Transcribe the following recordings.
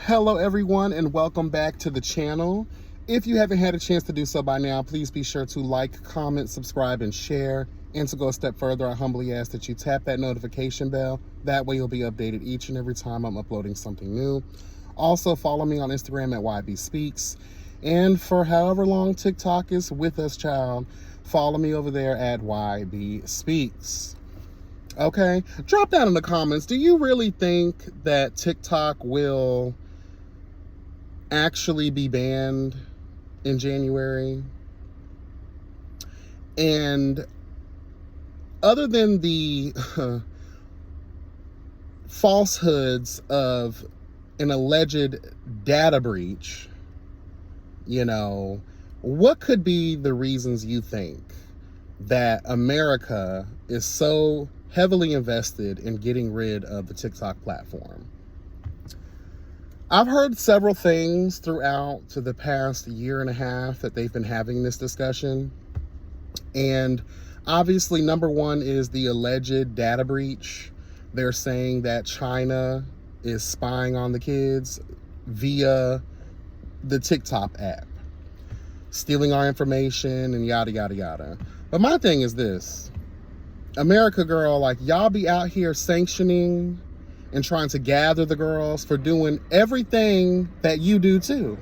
Hello everyone and welcome back to the channel. If you haven't had a chance to do so by now, please be sure to like, comment, subscribe, and share. And to go a step further, I humbly ask that you tap that notification bell. That way you'll be updated each and every time I'm uploading something new. Also follow me on Instagram at YB Speaks. And for however long TikTok is with us, child, follow me over there at YB Speaks. Okay, drop down in the comments. Do you really think that TikTok will actually be banned in January? And other than the falsehoods of an alleged data breach, what could be the reasons you think that America is so heavily invested in getting rid of the TikTok platform? I've heard several things throughout to the past year and a half that they've been having this discussion. And obviously, number one is the alleged data breach. They're saying that China is spying on the kids via the TikTok app, stealing our information and yada, yada, yada. But my thing is this, America, girl, like, y'all be out here sanctioning and trying to gather the girls for doing everything that you do too.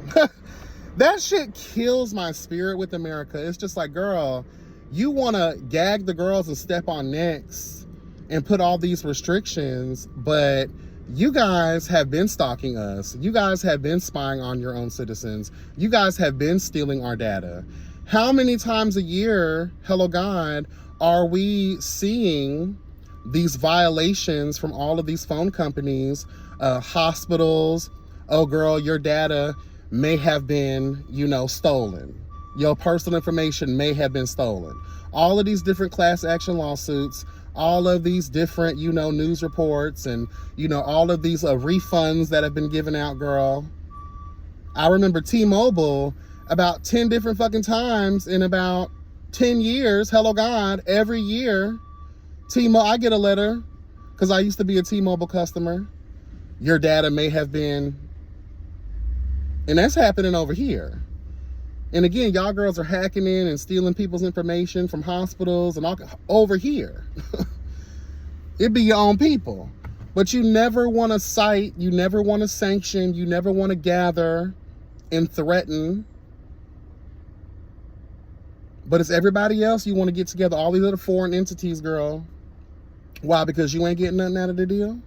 That shit kills my spirit with America. It's just like, girl, you want to gag the girls and step on necks and put all these restrictions, but you guys have been stalking us. You guys have been spying on your own citizens. You guys have been stealing our data. How many times a year, hello God, are we seeing these violations from all of these phone companies, hospitals? Oh girl, your data may have been, stolen. Your personal information may have been stolen. All of these different class action lawsuits, all of these different, news reports, and, all of these refunds that have been given out, girl. I remember T-Mobile about 10 different fucking times in about 10 years, hello God, every year. T-Mobile, I get a letter because I used to be a T-Mobile customer. Your data may have been, and that's happening over here. And again, y'all girls are hacking in and stealing people's information from hospitals and all over here. It be your own people. But you never want to cite, you never want to sanction, you never want to gather and threaten. But it's everybody else you want to get together, all these other foreign entities, girl. Why? Because you ain't getting nothing out of the deal?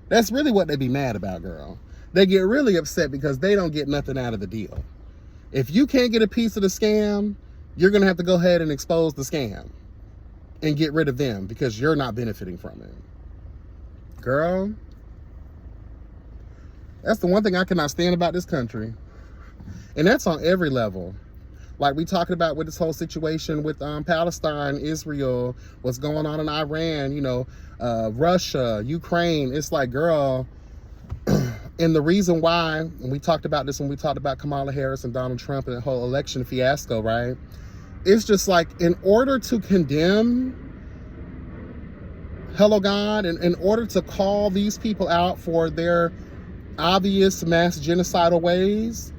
That's really what they be mad about, girl. They get really upset because they don't get nothing out of the deal. If you can't get a piece of the scam, you're going to have to go ahead and expose the scam and get rid of them because you're not benefiting from it. Girl, that's the one thing I cannot stand about this country. And that's on every level. Like we talking about with this whole situation with Palestine, Israel, what's going on in Iran, Russia, Ukraine. It's like, girl, and the reason why, and we talked about this when we talked about Kamala Harris and Donald Trump and the whole election fiasco, right? It's just like, in order to condemn, hello God, and in order to call these people out for their obvious mass genocidal ways,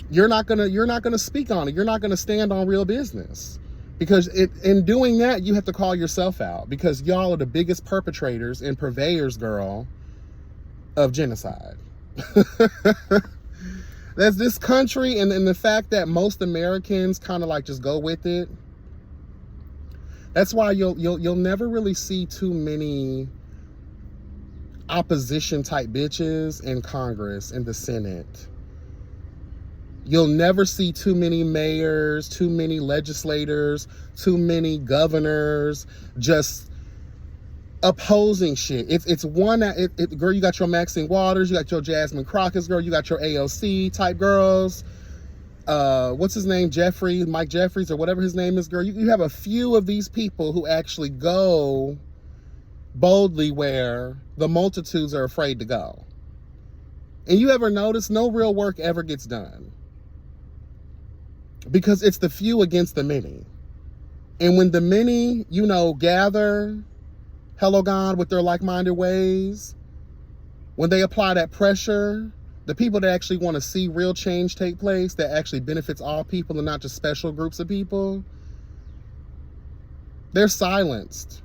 you're not gonna speak on it. You're not gonna stand on real business, because in doing that, you have to call yourself out, because y'all are the biggest perpetrators and purveyors, girl, of genocide. That's this country, and the fact that most Americans kind of like just go with it. That's why you'll never really see too many opposition type bitches in Congress, in the Senate. You'll never see too many mayors, too many legislators, too many governors just opposing shit. It's one that, girl, you got your Maxine Waters, you got your Jasmine Crockett's, girl, you got your AOC type girls. What's his name? Mike Jeffries, or whatever his name is, girl. You have a few of these people who actually go boldly where the multitudes are afraid to go. And you ever notice no real work ever gets done? Because it's the few against the many. And when the many, gather, hello God, with their like-minded ways, when they apply that pressure, the people that actually want to see real change take place, that actually benefits all people and not just special groups of people, they're silenced.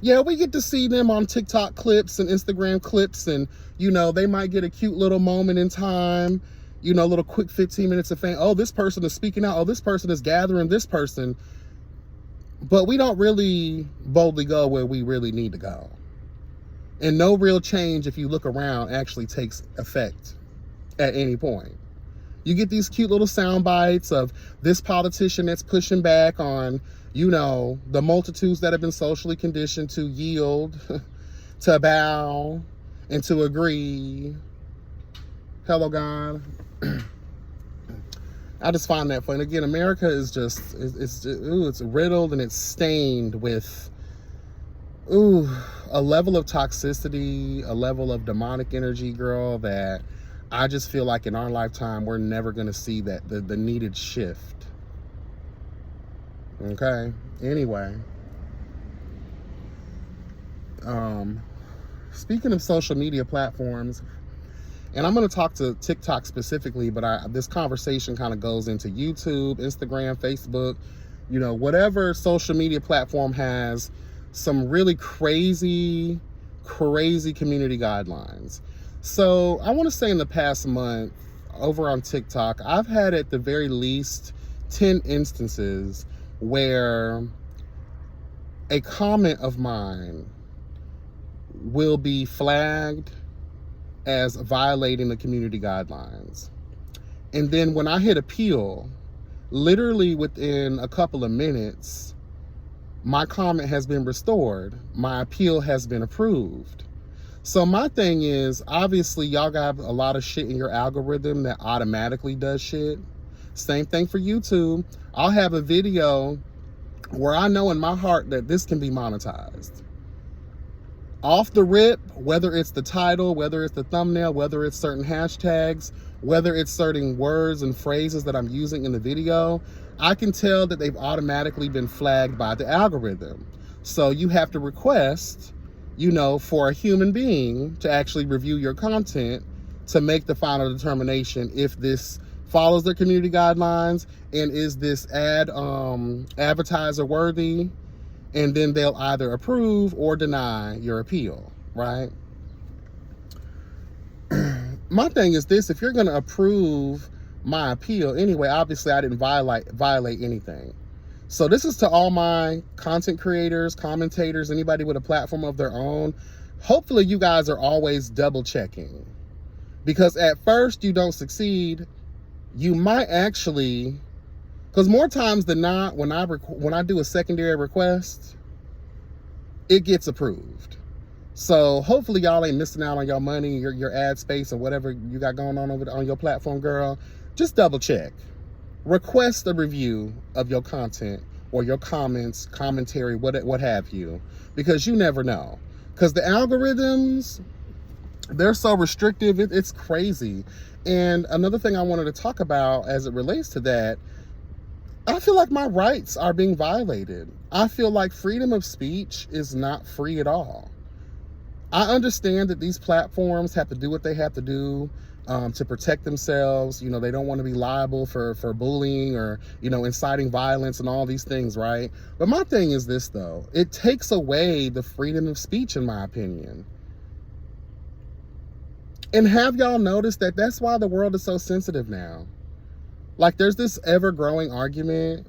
Yeah, we get to see them on TikTok clips and Instagram clips, and, you know, they might get a cute little moment in time, you know, a little quick 15 minutes of fame. Oh, this person is speaking out. Oh, this person is gathering this person. But we don't really boldly go where we really need to go. And no real change, if you look around, actually takes effect at any point. You get these cute little sound bites of this politician that's pushing back on, you know, the multitudes that have been socially conditioned to yield, to bow, and to agree. Hello, God. I just find that funny. Again, America is just, it's riddled and it's stained with, a level of toxicity, a level of demonic energy, girl, that I just feel like in our lifetime, we're never going to see that, the needed shift. Okay. Anyway. Speaking of social media platforms, and I'm going to talk to TikTok specifically, but this conversation kind of goes into YouTube, Instagram, Facebook, you know, whatever social media platform has some really crazy community guidelines. So I want to say in the past month over on TikTok, I've had at the very least 10 instances where a comment of mine will be flagged as violating the community guidelines. And then when I hit appeal, literally within a couple of minutes, my comment has been restored. My appeal has been approved. So my thing is, obviously y'all got a lot of shit in your algorithm that automatically does shit. Same thing for YouTube. I'll have a video where I know in my heart that this can be monetized. Off the rip, whether it's the title, whether it's the thumbnail, whether it's certain hashtags, whether it's certain words and phrases that I'm using in the video, I can tell that they've automatically been flagged by the algorithm. So you have to request, you know, for a human being to actually review your content to make the final determination if this follows their community guidelines and is this advertiser worthy, and then they'll either approve or deny your appeal, right? My thing is this: if you're going to approve my appeal anyway, obviously I didn't violate anything. So this is to all my content creators, commentators, anybody with a platform of their own. Hopefully you guys are always double checking, because at first you don't succeed. You might actually, because more times than not, when I do a secondary request, it gets approved. So hopefully y'all ain't missing out on your money, your ad space, or whatever you got going on over on your platform, girl. Just double check. Request a review of your content or your comments, commentary, what have you, because you never know. Because the algorithms, they're so restrictive, it's crazy. And another thing I wanted to talk about as it relates to that, I feel like my rights are being violated. I feel like freedom of speech is not free at all. I understand that these platforms have to do what they have to do to protect themselves. You know, they don't want to be liable for bullying or, you know, inciting violence and all these things, right? But my thing is this, though. It takes away the freedom of speech, in my opinion. And have y'all noticed that that's why the world is so sensitive now? Like, there's this ever-growing argument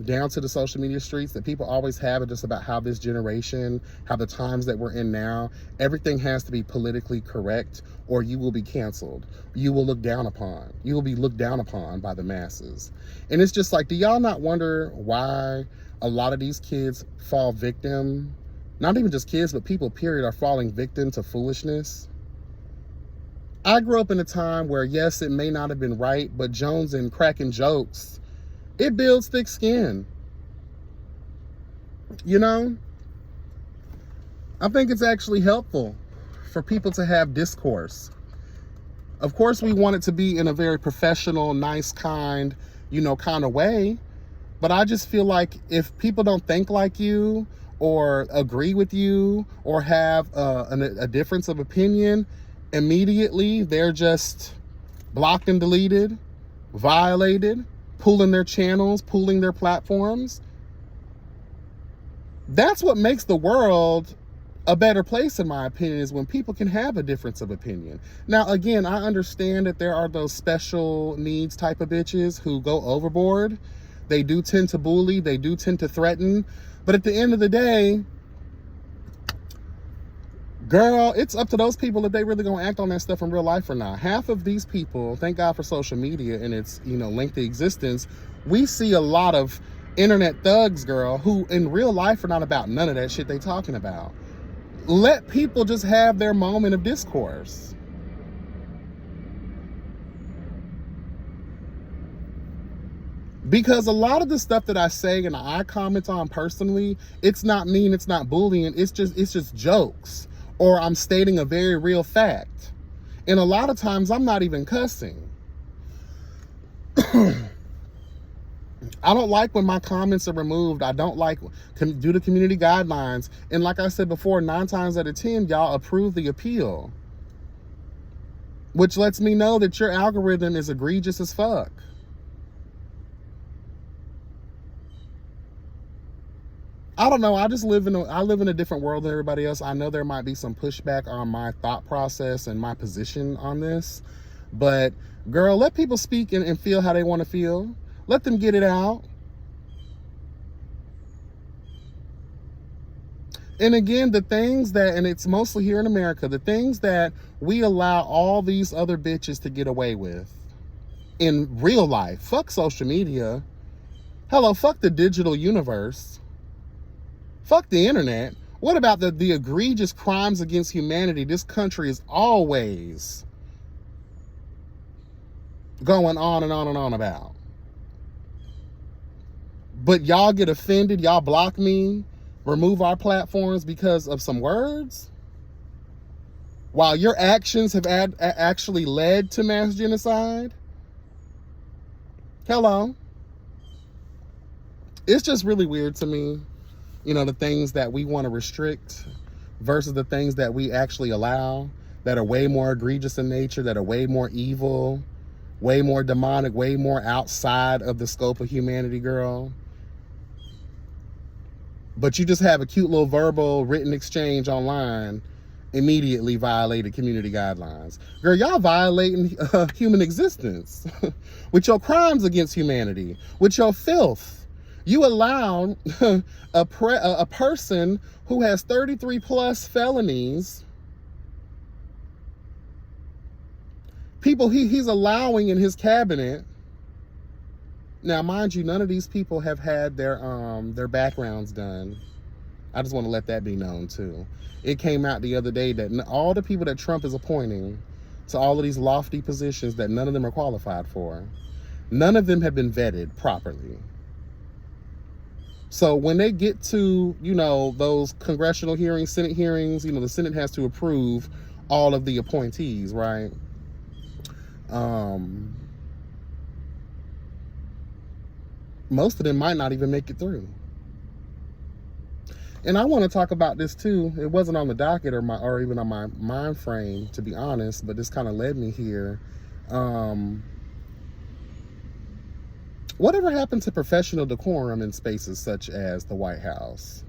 down to the social media streets that people always have just about how this generation, how the times that we're in now, everything has to be politically correct or you will be canceled. You will look down upon. You will be looked down upon by the masses. And it's just like, do y'all not wonder why a lot of these kids fall victim, not even just kids, but people, period, are falling victim to foolishness? I grew up in a time where, yes, it may not have been right, but Jones and cracking jokes, it builds thick skin. You know? I think it's actually helpful for people to have discourse. Of course, we want it to be in a very professional, nice, kind, you know, kind of way. But I just feel like if people don't think like you, or agree with you or have a difference of opinion, immediately they're just blocked and deleted, violated, pulling their channels, pulling their platforms. That's what makes the world a better place, in my opinion, is when people can have a difference of opinion. Now, again, I understand that there are those special needs type of bitches who go overboard. They do tend to bully, they do tend to threaten. But at the end of the day, girl, it's up to those people if they really gonna act on that stuff in real life or not. Half of these people, thank God for social media and its, lengthy existence, we see a lot of internet thugs, girl, who in real life are not about none of that shit they talking about. Let people just have their moment of discourse. Because a lot of the stuff that I say and I comment on personally, it's not mean, it's not bullying, it's just jokes. Or I'm stating a very real fact. And a lot of times I'm not even cussing. I don't like when my comments are removed. I don't like due to community guidelines. And like I said before, 9 times out of 10, y'all approve the appeal. Which lets me know that your algorithm is egregious as fuck. I don't know. I live in a different world than everybody else. I know there might be some pushback on my thought process and my position on this. But girl, let people speak and feel how they want to feel. Let them get it out. And again, the things that, and it's mostly here in America, the things that we allow all these other bitches to get away with in real life. Fuck social media. Hello, fuck the digital universe. Fuck the internet. What about the egregious crimes against humanity this country is always going on and on and on about? But y'all get offended, y'all block me, remove our platforms because of some words? While your actions have actually led to mass genocide? Hello? It's just really weird to me, the things that we want to restrict versus the things that we actually allow that are way more egregious in nature, that are way more evil, way more demonic, way more outside of the scope of humanity, girl. But you just have a cute little verbal written exchange online, immediately violated community guidelines. Girl, y'all violating human existence with your crimes against humanity, with your filth. You allow a person who has 33 plus felonies, people he's allowing in his cabinet. Now, mind you, none of these people have had their backgrounds done. I just want to let that be known too. It came out the other day that all the people that Trump is appointing to all of these lofty positions, that none of them are qualified for. None of them have been vetted properly. So when they get to, those congressional hearings, Senate hearings, the Senate has to approve all of the appointees, right? Most of them might not even make it through. And I want to talk about this too. It wasn't on the docket or even on my mind frame, to be honest, but this kind of led me here. Whatever happened to professional decorum in spaces such as the White House?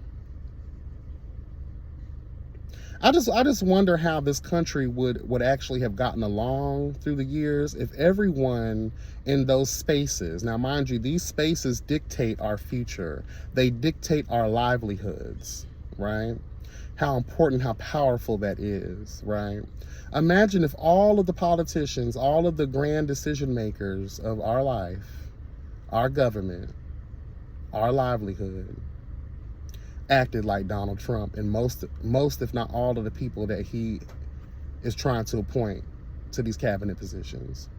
I just wonder how this country would actually have gotten along through the years if everyone in those spaces, now mind you, these spaces dictate our future. They dictate our livelihoods, right? How important, how powerful that is, right? Imagine if all of the politicians, all of the grand decision makers of our life, our government, our livelihood, acted like Donald Trump and most if not all of the people that he is trying to appoint to these cabinet positions.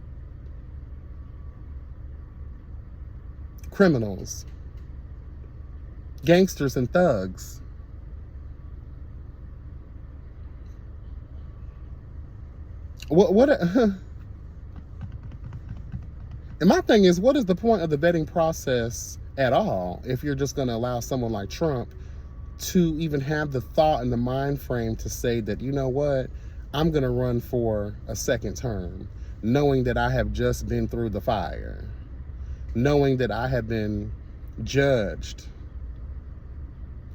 Criminals, gangsters and thugs. And my thing is, what is the point of the vetting process at all if you're just going to allow someone like Trump to even have the thought and the mind frame to say that, you know what, I'm going to run for a second term, knowing that I have just been through the fire, knowing that I have been judged,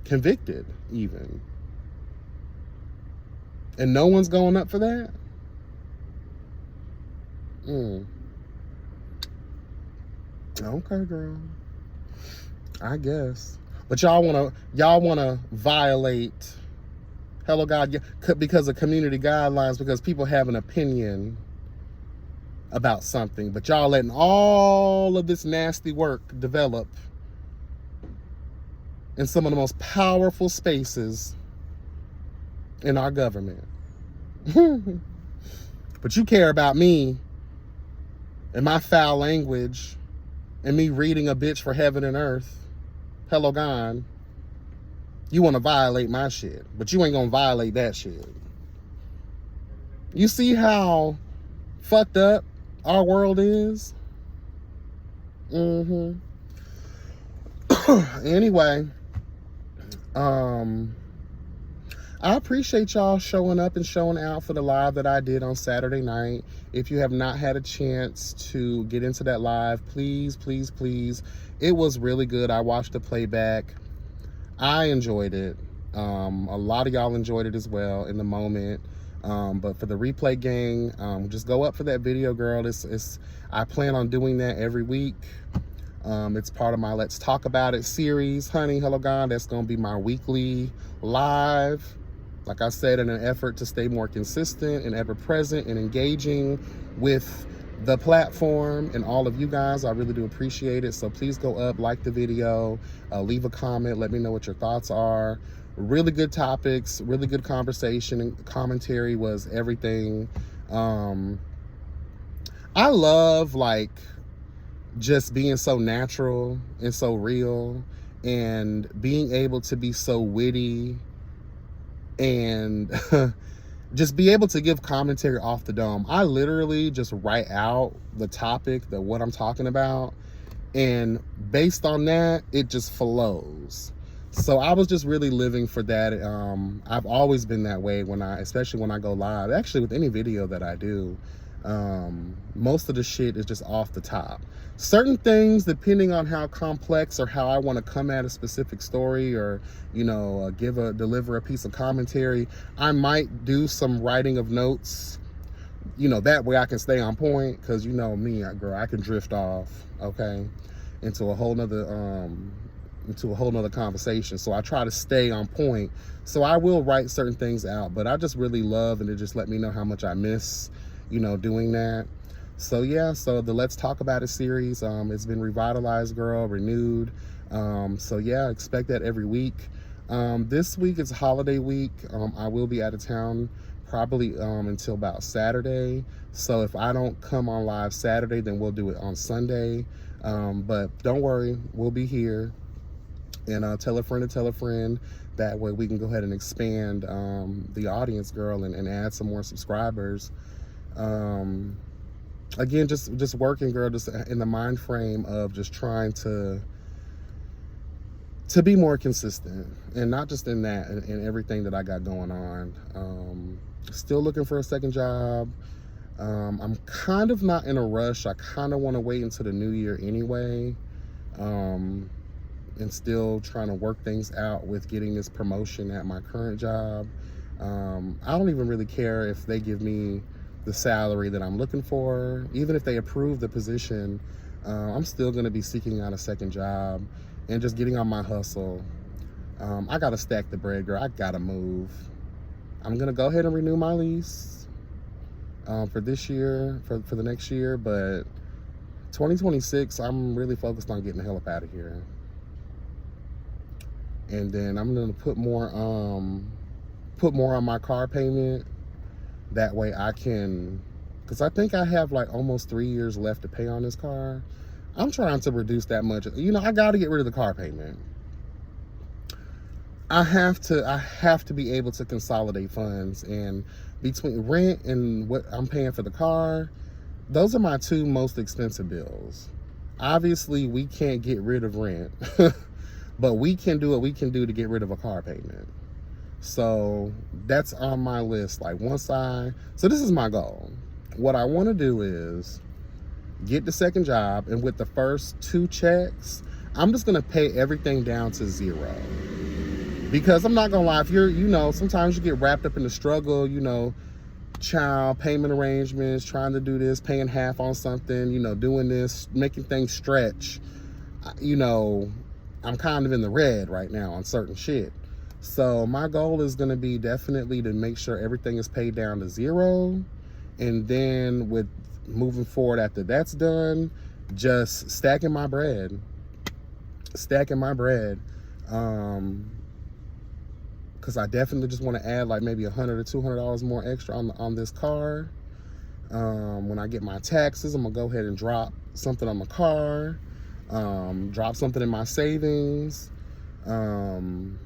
convicted even, and no one's going up for that. Okay, girl, I guess. But y'all wanna violate, hello God, because of community guidelines, because people have an opinion about something, but y'all letting all of this nasty work develop in some of the most powerful spaces in our government. But you care about me and my foul language and me reading a bitch for heaven and earth. Hello, God. You want to violate my shit, but you ain't going to violate that shit. You see how fucked up our world is? Anyway, I appreciate y'all showing up and showing out for the live that I did on Saturday night. If you have not had a chance to get into that live, please, please, please. It was really good. I watched the playback. I enjoyed it. A lot of y'all enjoyed it as well in the moment. But for the replay gang, just go up for that video, girl. I plan on doing that every week. It's part of my Let's Talk About It series, honey. Hello, God. That's going to be my weekly live. Like I said, in an effort to stay more consistent and ever present and engaging with the platform and all of you guys. I really do appreciate it. So please go up, like the video, leave a comment, let me know what your thoughts are. Really good topics, really good conversation, and commentary was everything. I love like just being so natural and so real and being able to be so witty and just be able to give commentary off the dome. I literally just write out the topic, what I'm talking about, and based on that, it just flows. So I was just really living for that. I've always been that way especially when I go live. Actually, with any video that I do, most of the shit is just off the top. Certain things, depending on how complex or how I want to come at a specific story or, deliver a piece of commentary, I might do some writing of notes, that way I can stay on point. Cause me, girl, I can drift off, okay, into a whole nother conversation. So I try to stay on point. So I will write certain things out, but I just really love, and it just let me know how much I miss, doing that. So yeah, so the Let's Talk About It series, it's been revitalized, girl, renewed. So yeah, expect that every week. This week is holiday week. I will be out of town probably until about Saturday. So if I don't come on live Saturday, then we'll do it on Sunday. But don't worry, we'll be here. And tell a friend to tell a friend. That way we can go ahead and expand the audience, girl, and add some more subscribers. Again, just working, girl, just in the mind frame of just trying to be more consistent, and not just in that, in everything that I got going on. Still looking for a second job. I'm kind of not in a rush. I kind of want to wait until the new year anyway. And still trying to work things out with getting this promotion at my current job. I don't even really care if they give me the salary that I'm looking for. Even if they approve the position, I'm still going to be seeking out a second job and just getting on my hustle. I got to stack the bread, girl. I got to move. I'm going to go ahead and renew my lease for this year, for the next year. But 2026, I'm really focused on getting the hell up out of here. And then I'm going to put more on my car payment. That way I can, because I think I have like almost 3 years left to pay on this car. I'm trying to reduce that much. I got to get rid of the car payment. I have to be able to consolidate funds, and between rent and what I'm paying for the car, those are my two most expensive bills. Obviously, we can't get rid of rent. But we can do what we can do to get rid of a car payment. So that's on my list. Like so this is my goal. What I want to do is get the second job, and with the first 2 checks, I'm just gonna pay everything down to 0. Because I'm not gonna lie, if you're, sometimes you get wrapped up in the struggle, child payment arrangements, trying to do this, paying half on something, doing this, making things stretch. I'm kind of in the red right now on certain shit. So my goal is gonna be definitely to make sure everything is paid down to 0. And then with moving forward after that's done, just stacking my bread. Because I definitely just want to add like maybe $100 or $200 more extra on this car. When I get my taxes, I'm gonna go ahead and drop something on the car, drop something in my savings, and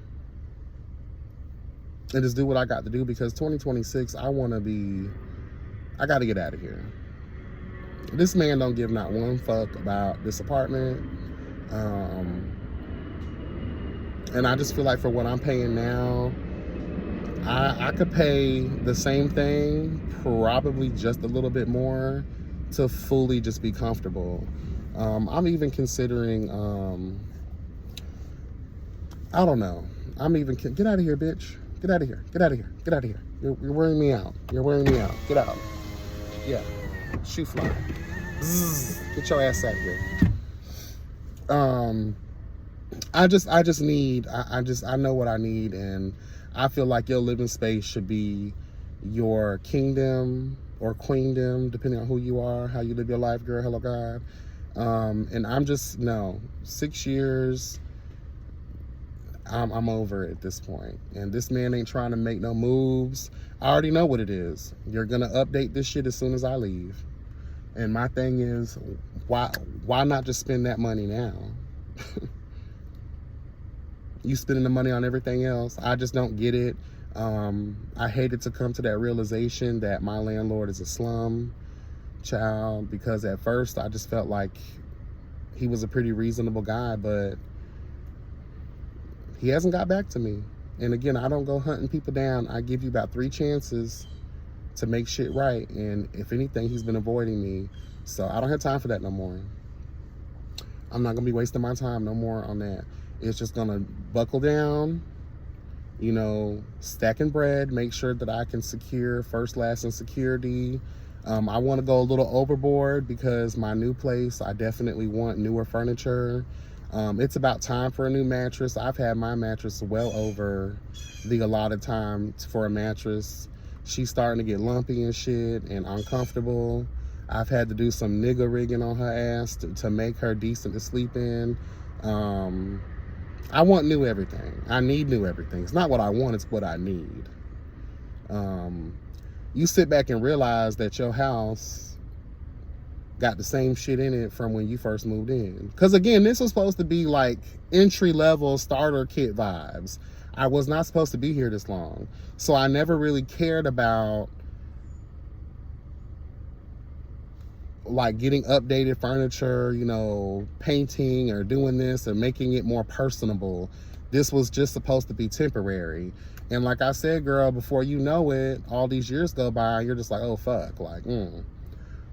just do what I got to do, because 2026, I got to get out of here. This man don't give not one fuck about this apartment. And I just feel like for what I'm paying now, I could pay the same thing, probably just a little bit more, to fully just be comfortable. I'm even considering, I don't know. Get out of here, bitch. Get out of here. Get out of here. Get out of here. You're wearing me out. You're wearing me out. Get out. Yeah. Shoe fly. Zzz. Get your ass out of here. I know what I need, and I feel like your living space should be your kingdom or queendom, depending on who you are, how you live your life, girl. Hello, God. And 6 years, I'm over it at this point. And this man ain't trying to make no moves. I already know what it is. You're gonna update this shit as soon as I leave. And my thing is, why not just spend that money now? You spending the money on everything else. I just don't get it. I hated to come to that realization that my landlord is a slum child, because at first I just felt like he was a pretty reasonable guy, but he hasn't got back to me. And again, I don't go hunting people down. I give you about 3 chances to make shit right. And if anything, he's been avoiding me. So I don't have time for that no more. I'm not gonna be wasting my time no more on that. It's just gonna buckle down, stacking bread, make sure that I can secure first, last, and security. I want to go a little overboard, because my new place, I definitely want newer furniture. It's about time for a new mattress. I've had my mattress well over the allotted time for a mattress. She's starting to get lumpy and shit and uncomfortable. I've had to do some nigga rigging on her ass to make her decent to sleep in. I want new everything. I need new everything. It's not what I want, it's what I need. You sit back and realize that your house got the same shit in it from when you first moved in. Because again, this was supposed to be like entry-level starter kit vibes. I was not supposed to be here this long. So I never really cared about like getting updated furniture, painting or doing this or making it more personable. This was just supposed to be temporary. And like I said, girl, before you know it, all these years go by, you're just like, oh, fuck.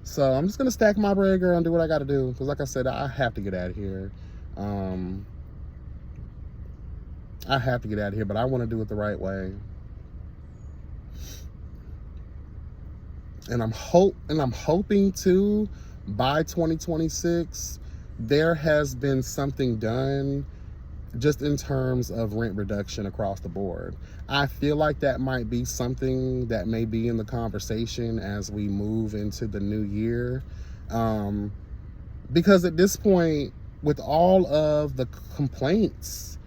So I'm just going to stack my bread, girl, and do what I got to do. Because like I said, I have to get out of here. I have to get out of here, but I want to do it the right way. And I'm hoping to, by 2026, there has been something done just in terms of rent reduction across the board. I feel like that might be something that may be in the conversation as we move into the new year. Because at this point, with all of the complaints,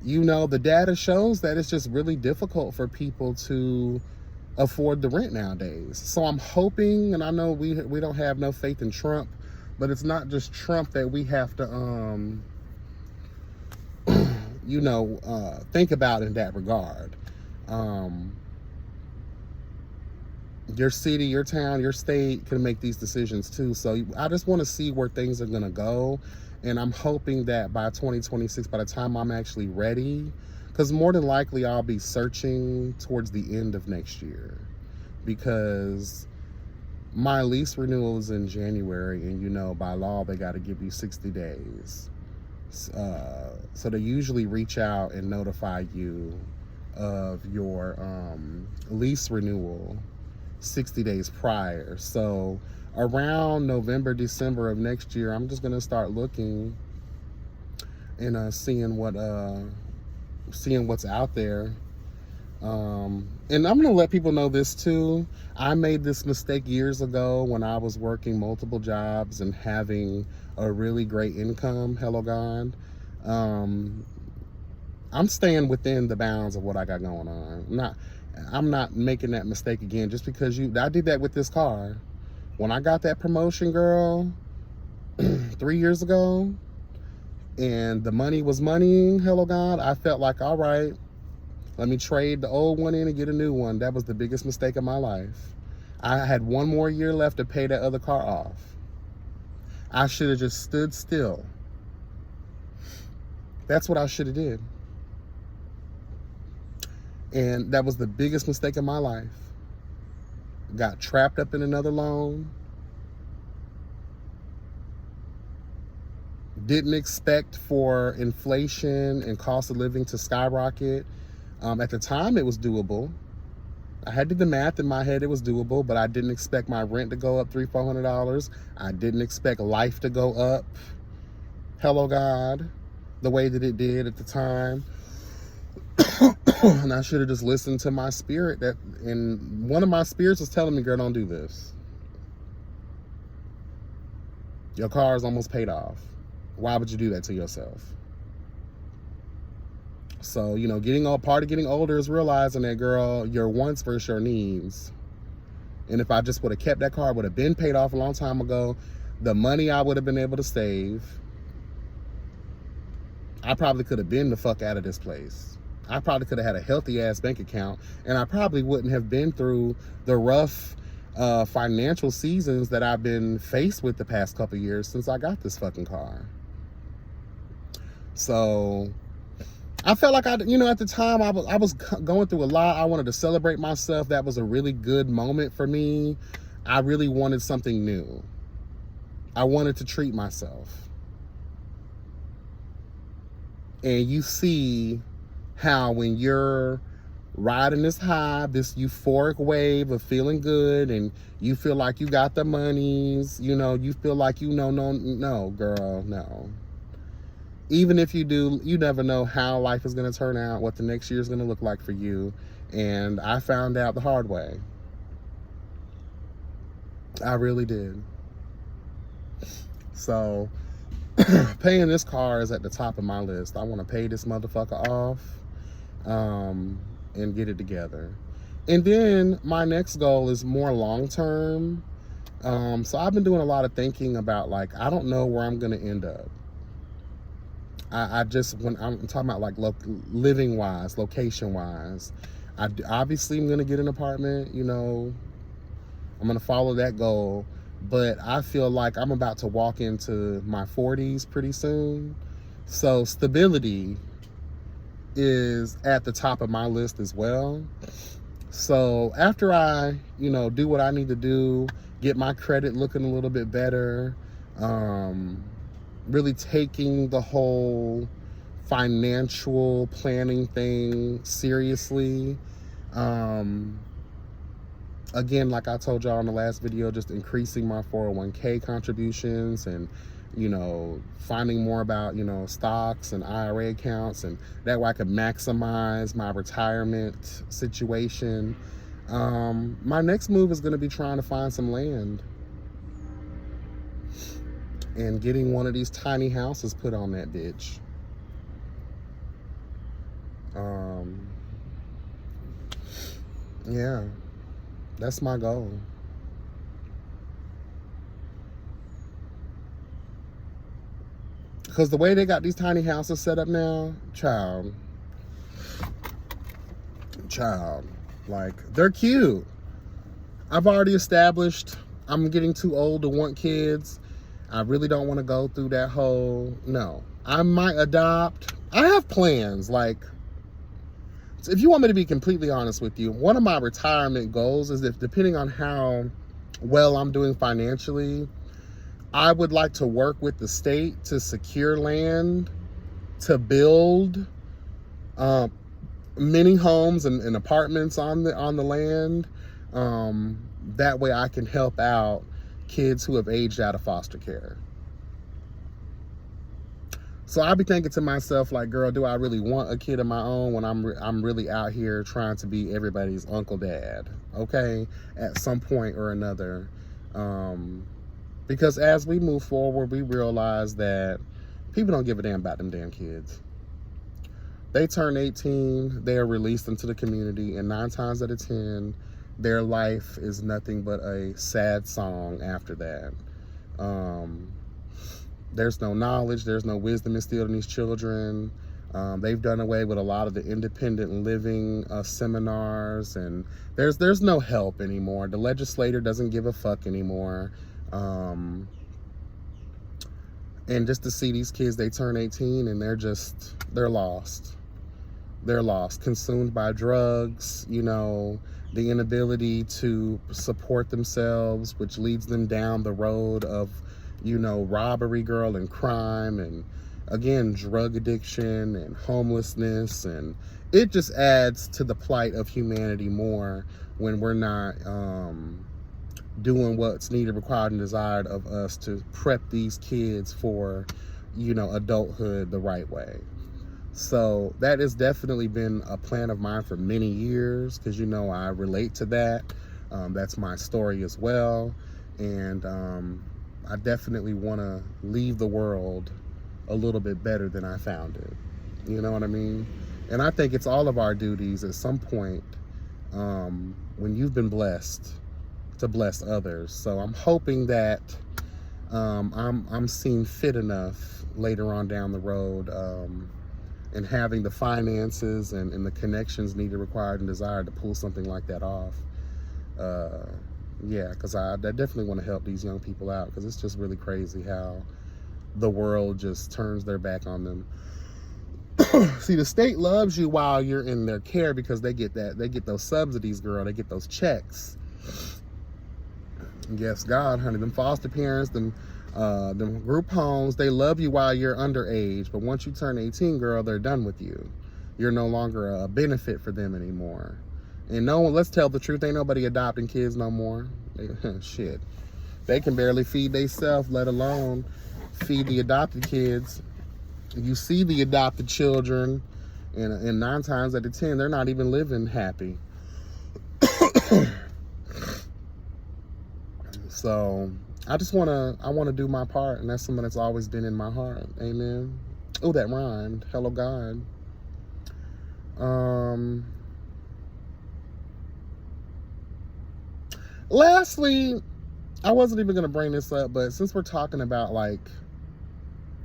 the data shows that it's just really difficult for people to afford the rent nowadays. So I'm hoping, and I know we don't have no faith in Trump, but it's not just Trump that we have to think about in that regard. Your city, your town, your state can make these decisions too. So I just want to see where things are gonna go, And I'm hoping that by 2026, by the time I'm actually ready, because more than likely I'll be searching towards the end of next year, because my lease renewal is in January, and you know, by law, they got to give you 60 days. So they usually reach out and notify you of your lease renewal 60 days prior. So around November, December of next year, I'm just going to start looking and seeing what's out there. And I'm going to let people know this too. I made this mistake years ago when I was working multiple jobs and having a really great income. Hello, God. I'm staying within the bounds of what I got going on. I'm not making that mistake again just because I did that with this car. When I got that promotion, girl, 3 years ago, and the money was money, hello, God, I felt like, all right, let me trade the old one in and get a new one. That was the biggest mistake of my life. I had 1 more year left to pay that other car off. I should have just stood still. That's what I should have did. And that was the biggest mistake of my life. Got trapped up in another loan. Didn't expect for inflation and cost of living to skyrocket. At the time, it was doable. I had to do the math in my head, it was doable, but I didn't expect my rent to go up $300-400. I didn't expect life to go up, hello, God, the way that it did at the time. And I should have just listened to my spirit. And one of my spirits was telling me, girl, don't do this. Your car is almost paid off. Why would you do that to yourself? So, you know, part of getting older is realizing that, girl, your wants versus your needs. And if I just would have kept that car, it would have been paid off a long time ago. The money I would have been able to save, I probably could have been the fuck out of this place. I probably could have had a healthy ass bank account, and I probably wouldn't have been through the rough financial seasons that I've been faced with the past couple years since I got this fucking car. So I felt like at the time I was going through a lot. I wanted to celebrate myself. That was a really good moment for me. I really wanted something new. I wanted to treat myself. And you see how when you're riding this high, this euphoric wave of feeling good, and you feel like you got the monies, you feel like no, girl, no. Even if you do, you never know how life is going to turn out, what the next year is going to look like for you. And I found out the hard way. I really did. So paying this car is at the top of my list. I want to pay this motherfucker off and get it together. And then my next goal is more long-term. So I've been doing a lot of thinking about, like, I don't know where I'm going to end up. When I'm talking about, like, living wise, location wise, obviously I'm going to get an apartment, I'm going to follow that goal. But I feel like I'm about to walk into my 40s pretty soon. So stability is at the top of my list as well. So after I, do what I need to do, get my credit looking a little bit better, really taking the whole financial planning thing seriously. Again, like I told y'all in the last video, just increasing my 401k contributions and, finding more about, stocks and IRA accounts, and that way I could maximize my retirement situation. My next move is going to be trying to find some land and getting one of these tiny houses put on that bitch. Yeah, that's my goal. Because the way they got these tiny houses set up now, child, like, they're cute. I've already established I'm getting too old to want kids. I really don't want to go through that whole, no. I might adopt. I have plans. Like, if you want me to be completely honest with you, one of my retirement goals is, if depending on how well I'm doing financially, I would like to work with the state to secure land to build many homes and apartments on the land. That way I can help out kids who have aged out of foster care. So I'll be thinking to myself, like, girl, do I really want a kid of my own when I'm really out here trying to be everybody's uncle dad, okay, at some point or another. Because as we move forward, we realize that people don't give a damn about them damn kids. They turn 18, they are released into the community, and 9 times out of 10, their life is nothing but a sad song after that. There's no knowledge, there's no wisdom instilled in these children. They've done away with a lot of the independent living seminars, and there's no help anymore. The legislator doesn't give a fuck anymore. And just to see these kids, they turn 18 and they're lost. They're lost, consumed by drugs, the inability to support themselves, which leads them down the road of, robbery, girl, and crime, and again, drug addiction and homelessness. And it just adds to the plight of humanity more when we're not doing what's needed, required, and desired of us to prep these kids for, adulthood the right way. So that has definitely been a plan of mine for many years, because, I relate to that. That's my story as well. And I definitely want to leave the world a little bit better than I found it. You know what I mean? And I think it's all of our duties at some point, when you've been blessed, to bless others. So I'm hoping that I'm seen fit enough later on down the road, and having the finances and the connections needed, required, and desired to pull something like that off. Yeah, because I definitely want to help these young people out, because it's just really crazy how the world just turns their back on them. See, the state loves you while you're in their care, because they get those subsidies, girl. They get those checks. Yes, God, honey, them foster parents, them group homes, they love you while you're underage, but once you turn 18, girl, they're done with you. You're no longer a benefit for them anymore. And no one, let's tell the truth, ain't nobody adopting kids no more. Shit. They can barely feed themselves, let alone feed the adopted kids. You see the adopted children, and 9 times out of 10, they're not even living happy. So I want to do my part, and that's something that's always been in my heart. Amen. Oh, that rhymed. Hello, God. Lastly, I wasn't even going to bring this up, but since we're talking about, like,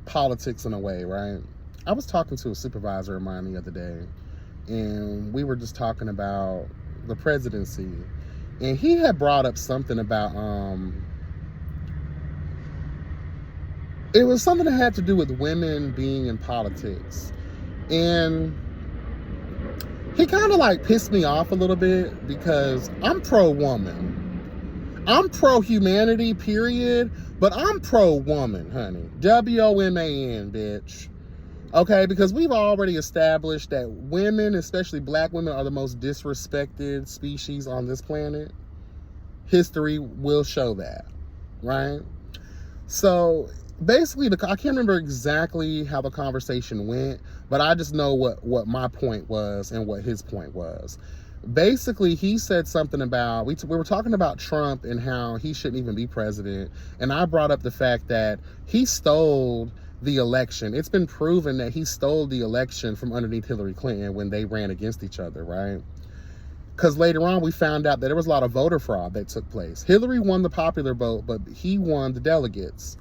politics in a way, right? I was talking to a supervisor of mine the other day, and we were just talking about the presidency, and he had brought up something about, it was something that had to do with women being in politics, and he kind of like pissed me off a little bit, because I'm pro-woman. I'm pro-humanity, period, but I'm pro-woman, honey. W-O-M-A-N, bitch. Okay, because we've already established that women, especially black women, are the most disrespected species on this planet. History will show that, right? So basically, I can't remember exactly how the conversation went, but I just know what my point was and what his point was. Basically, he said something about, we were talking about Trump and how he shouldn't even be president, and I brought up the fact that he stole the election. It's been proven that he stole the election from underneath Hillary Clinton when they ran against each other, right? Because later on, we found out that there was a lot of voter fraud that took place. Hillary won the popular vote, but he won the delegates.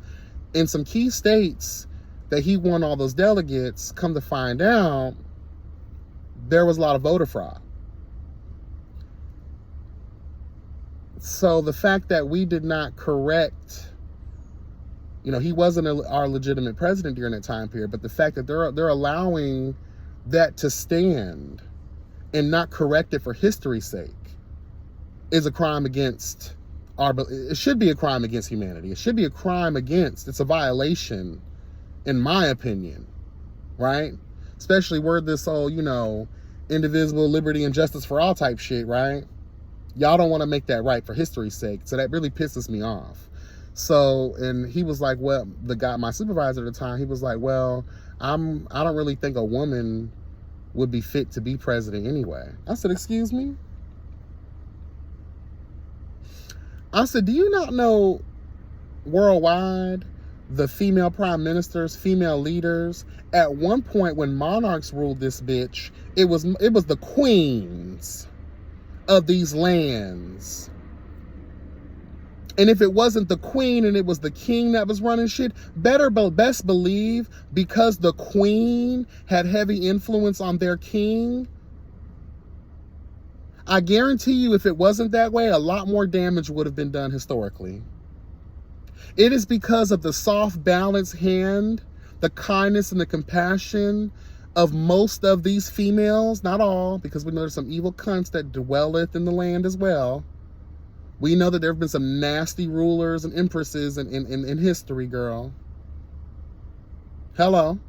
In some key states that he won all those delegates, come to find out, there was a lot of voter fraud. So the fact that we did not correct, You know, he wasn't our legitimate president during that time period, but the fact that they're allowing that to stand and not correct it for history's sake is a crime against it should be a crime against humanity. It should be a crime against, it's a violation, in my opinion, right? Especially where this whole, you know, indivisible, liberty, and justice for all type shit, right? Y'all don't want to make that right for history's sake. So that really pisses me off. So, and he was like, well, the guy, my supervisor at the time, he was like, well, I don't really think a woman would be fit to be president anyway. I said, excuse me? I said, do you not know worldwide the female prime ministers, female leaders? At one point when monarchs ruled this bitch, it was the queens of these lands. And if it wasn't the queen and it was the king that was running shit, best believe, because the queen had heavy influence on their king, I guarantee you, if it wasn't that way, a lot more damage would have been done historically. It is because of the soft, balanced hand, the kindness and the compassion of most of these females, not all, because we know there's some evil cunts that dwelleth in the land as well. We know that there have been some nasty rulers and empresses in history, girl. Hello.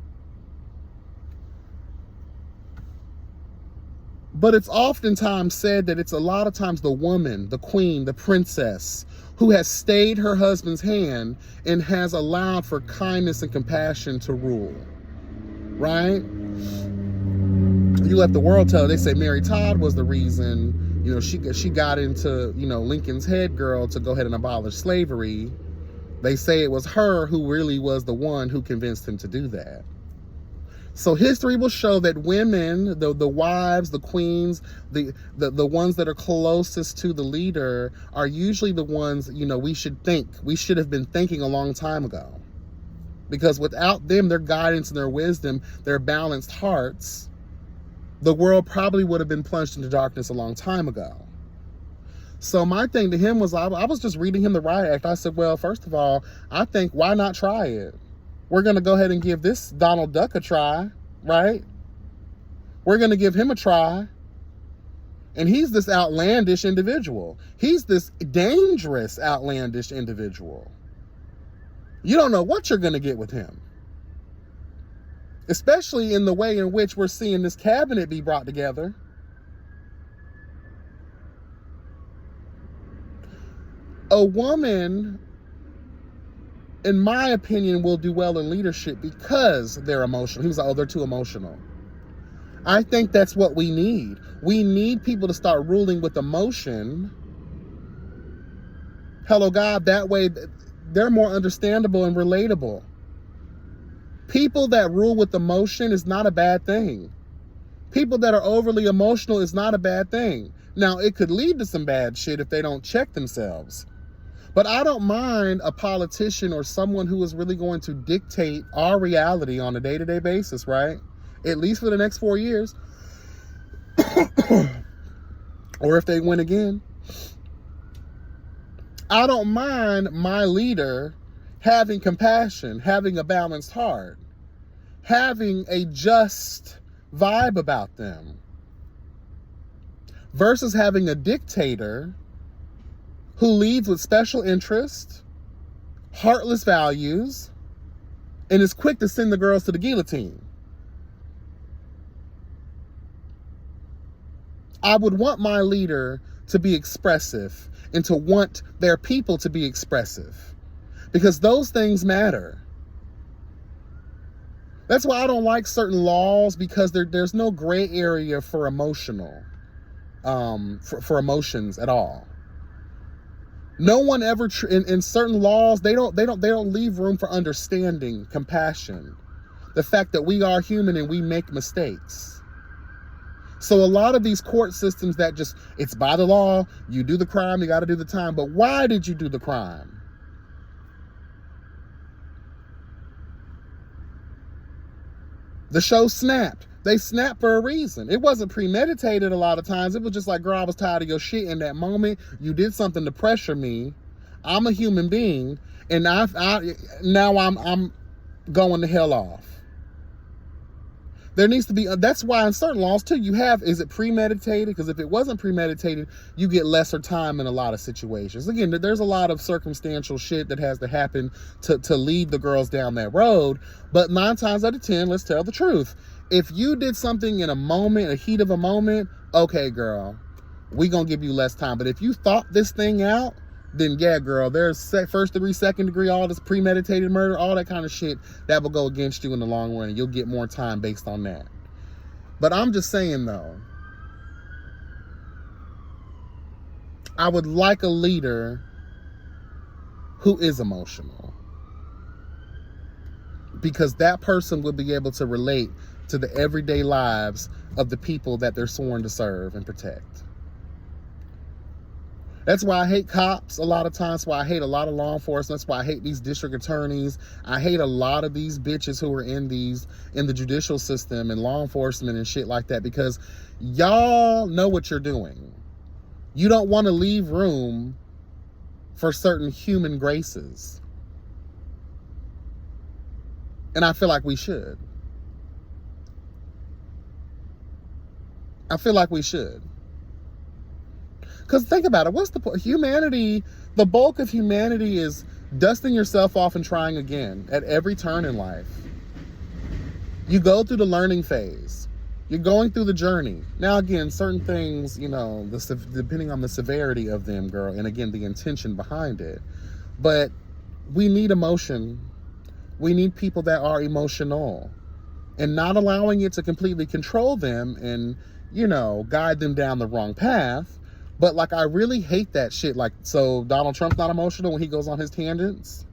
But it's oftentimes said that it's a lot of times the woman, the queen, the princess, who has stayed her husband's hand and has allowed for kindness and compassion to rule. Right? You let the world tell. They say Mary Todd was the reason, you know, she got into, you know, Lincoln's head girl to go ahead and abolish slavery. They say it was her who really was the one who convinced him to do that. So history will show that women, the wives, the queens, the ones that are closest to the leader are usually the ones, you know, we should have been thinking a long time ago. Because without them, their guidance and their wisdom, their balanced hearts, the world probably would have been plunged into darkness a long time ago. So my thing to him was, I was just reading him the riot act. I said, well, first of all, I think, why not try it? We're going to go ahead and give this Donald Duck a try, right? We're going to give him a try. And he's this outlandish individual. He's this dangerous, outlandish individual. You don't know what you're going to get with him. Especially in the way in which we're seeing this cabinet be brought together. A woman, in my opinion, will do well in leadership because they're emotional. He was like, oh, they're too emotional. I think that's what we need. We need people to start ruling with emotion. Hello, God, that way they're more understandable and relatable. People that rule with emotion is not a bad thing. People that are overly emotional is not a bad thing. Now, it could lead to some bad shit if they don't check themselves. But I don't mind a politician or someone who is really going to dictate our reality on a day-to-day basis, right? At least for the next 4 years. Or if they win again. I don't mind my leader having compassion, having a balanced heart, having a just vibe about them, versus having a dictator who leads with special interest, heartless values, and is quick to send the girls to the guillotine. I would want my leader to be expressive and to want their people to be expressive, because those things matter. That's why I don't like certain laws, because there's no gray area for emotional, for emotions at all. No one ever in certain laws, they don't leave room for understanding, compassion, the fact that we are human and we make mistakes. So a lot of these court systems that just, it's by the law, you do the crime, you got to do the time. But why did you do the crime? The show snapped. They snapped for a reason. It wasn't premeditated a lot of times. It was just like, girl, I was tired of your shit in that moment. You did something to pressure me. I'm a human being. And now I'm going the hell off. There needs to be, that's why in certain laws too, you have, is it premeditated? Because if it wasn't premeditated, you get lesser time in a lot of situations. Again, there's a lot of circumstantial shit that has to happen to lead the girls down that road. But 9 times out of 10, let's tell the truth. If you did something in a moment, a heat of a moment, okay, girl, we gonna give you less time. But if you thought this thing out, then yeah, girl, there's first degree, second degree, all this premeditated murder, all that kind of shit that will go against you in the long run. You'll get more time based on that. But I'm just saying though, I would like a leader who is emotional, because that person would be able to relate to the everyday lives of the people that they're sworn to serve and protect. That's why I hate cops a lot of times. That's why I hate a lot of law enforcement. That's why I hate these district attorneys. I hate a lot of these bitches who are in the judicial system and law enforcement and shit like that, because y'all know what you're doing. You don't want to leave room for certain human graces. And I feel like we should. I feel like we should. Because think about it, what's the point? Humanity, the bulk of humanity is dusting yourself off and trying again at every turn in life. You go through the learning phase. You're going through the journey. Now, again, certain things, you know, depending on the severity of them, girl, and again, the intention behind it. But we need emotion. We need people that are emotional, and not allowing it to completely control them and, you know, guide them down the wrong path. But like, I really hate that shit. Like, so Donald Trump's not emotional when he goes on his tangents.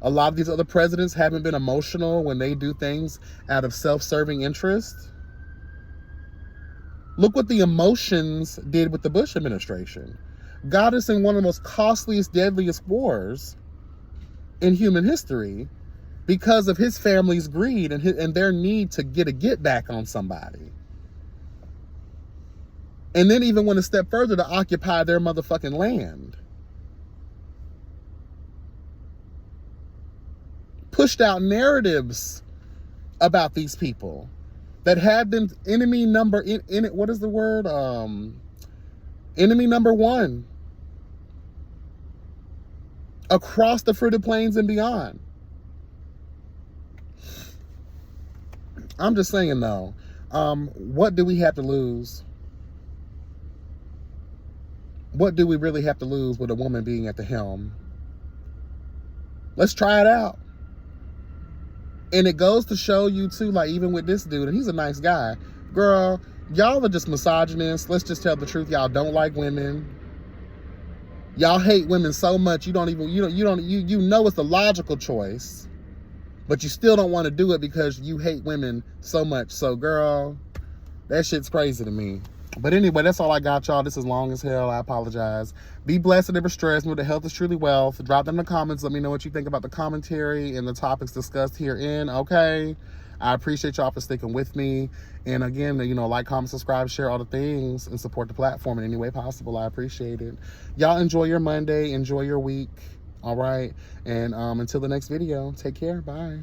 A lot of these other presidents haven't been emotional when they do things out of self-serving interest. Look what the emotions did with the Bush administration. Got us in one of the most costliest, deadliest wars in human history because of his family's greed and their need to get a get back on somebody. And then even went a step further to occupy their motherfucking land. Pushed out narratives about these people that had them enemy number in it. What is the word? Enemy number one across the fruited plains and beyond. I'm just saying though, what do we have to lose? What do we really have to lose with a woman being at the helm? Let's try it out. And it goes to show you too, like even with this dude, and he's a nice guy. Girl, y'all are just misogynists. Let's just tell the truth. Y'all don't like women. Y'all hate women so much you know it's the logical choice, but you still don't want to do it because you hate women so much. So girl, that shit's crazy to me. But anyway, that's all I got, y'all. This is long as hell. I apologize. Be blessed and never stressed. Know that health is truly wealth. Drop them in the comments. Let me know what you think about the commentary and the topics discussed herein, okay? I appreciate y'all for sticking with me. And again, you know, like, comment, subscribe, share all the things, and support the platform in any way possible. I appreciate it. Y'all enjoy your Monday. Enjoy your week. All right? And until the next video, take care. Bye.